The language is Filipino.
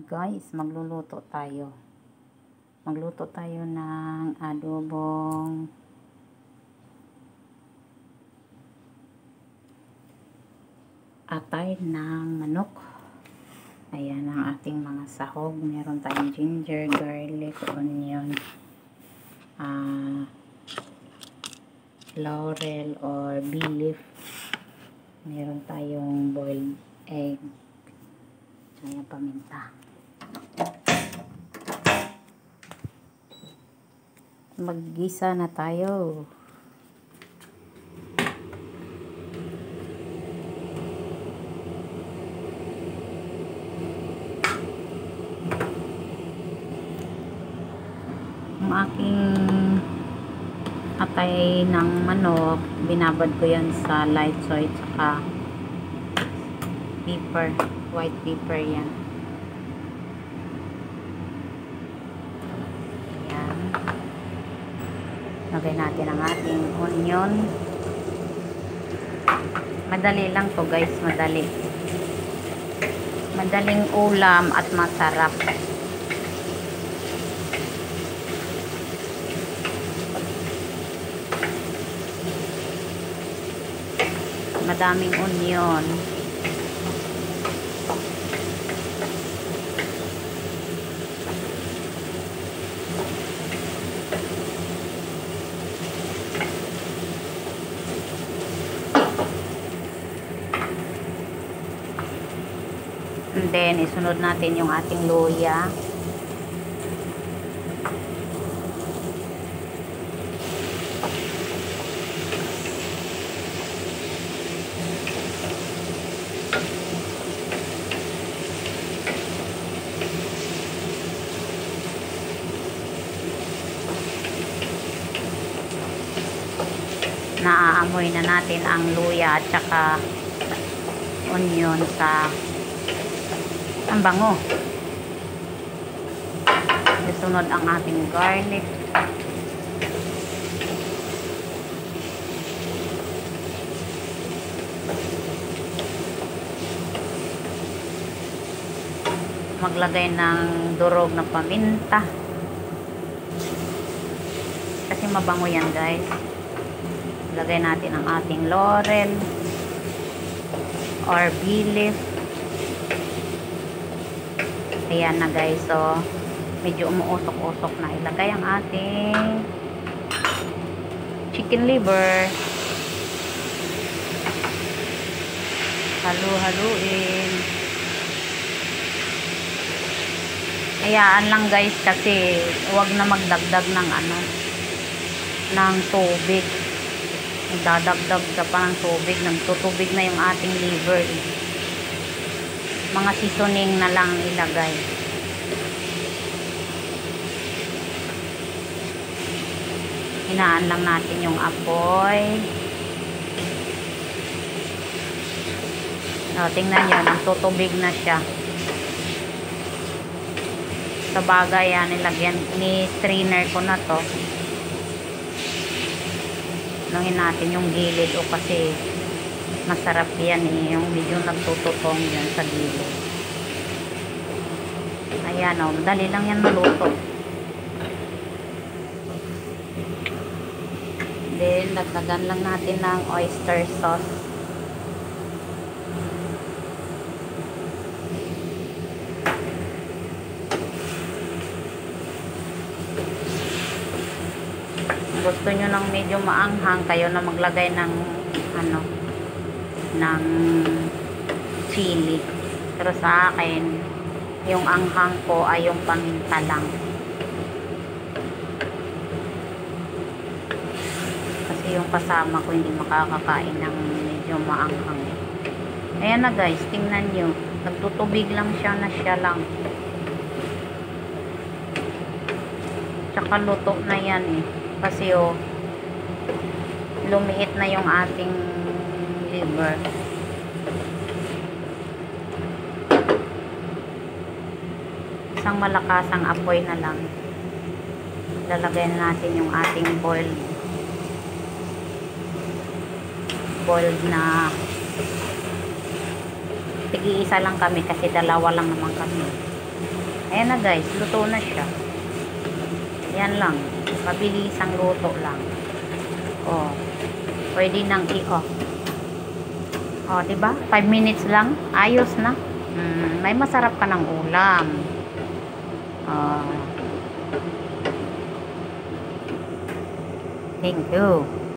guys, magluluto tayo. Magluto tayo ng adobong atay ng manok. Ayan ang ating mga sahog. Meron tayong ginger, garlic, onion, laurel or bay leaf. Meron tayong boiled egg. Tsaka paminta. Maggisa na tayo. Ang aking atay ng manok, binabad ko yan sa light soy tsaka pepper, white pepper yan. Ayan. Lagay natin ang ating onion. Madali lang to guys, madali. Madaling ulam at masarap. Madaming onion. And then, isunod natin yung ating luya. Naaamoy na natin ang luya at saka onion sa ang bango. Isunod ang ating garlic. Maglagay ng durog na paminta. Kasi mabango yan guys. Lagay natin ang ating laurel or bay leaf. Ayan na guys, so medyo umuusok-usok na. Ilagay ang ating chicken liver. Halu-haluin. Hayaan lang guys kasi huwag na magdagdag ng ng tubig. Nagdadagdag ka pa ng tubig, nagtutubig na yung ating liver. Mga seasoning na lang ilagay. Hinaan lang natin yung apoy. O, tingnan nyo, nagtutubig na siya. Sa bagay yan, nilagyan ni strainer ko na to. Nangin natin yung gilid o kasi masarap yan yung medyo nagtututong yan sa gilid. Ayan o, madali lang yan maluto. Then dagdagan lang natin ng oyster sauce. Gusto nyo ng medyo maanghang, kayo na maglagay ng ng chili. Pero sa akin, yung anghang ko ay yung paminta lang. Kasi yung kasama ko hindi makakakain ng medyo maanghang. Ayan na guys, tingnan nyo. Nagtutubig lang siya na siya lang. Tsaka luto na yan eh. Kasi lumiit na yung ating liver. Isang malakasang apoy na lang. Lalagay natin yung ating boiled na tig-iisa lang kami kasi dalawa lang naman kami. Ayan na guys, luto na siya. Yan lang. Mabilisang luto lang. Oh. Pwede nang i-off. Oh, diba? 5 minutes lang. Ayos na. May masarap ka ng ulam. Oh. Thank you.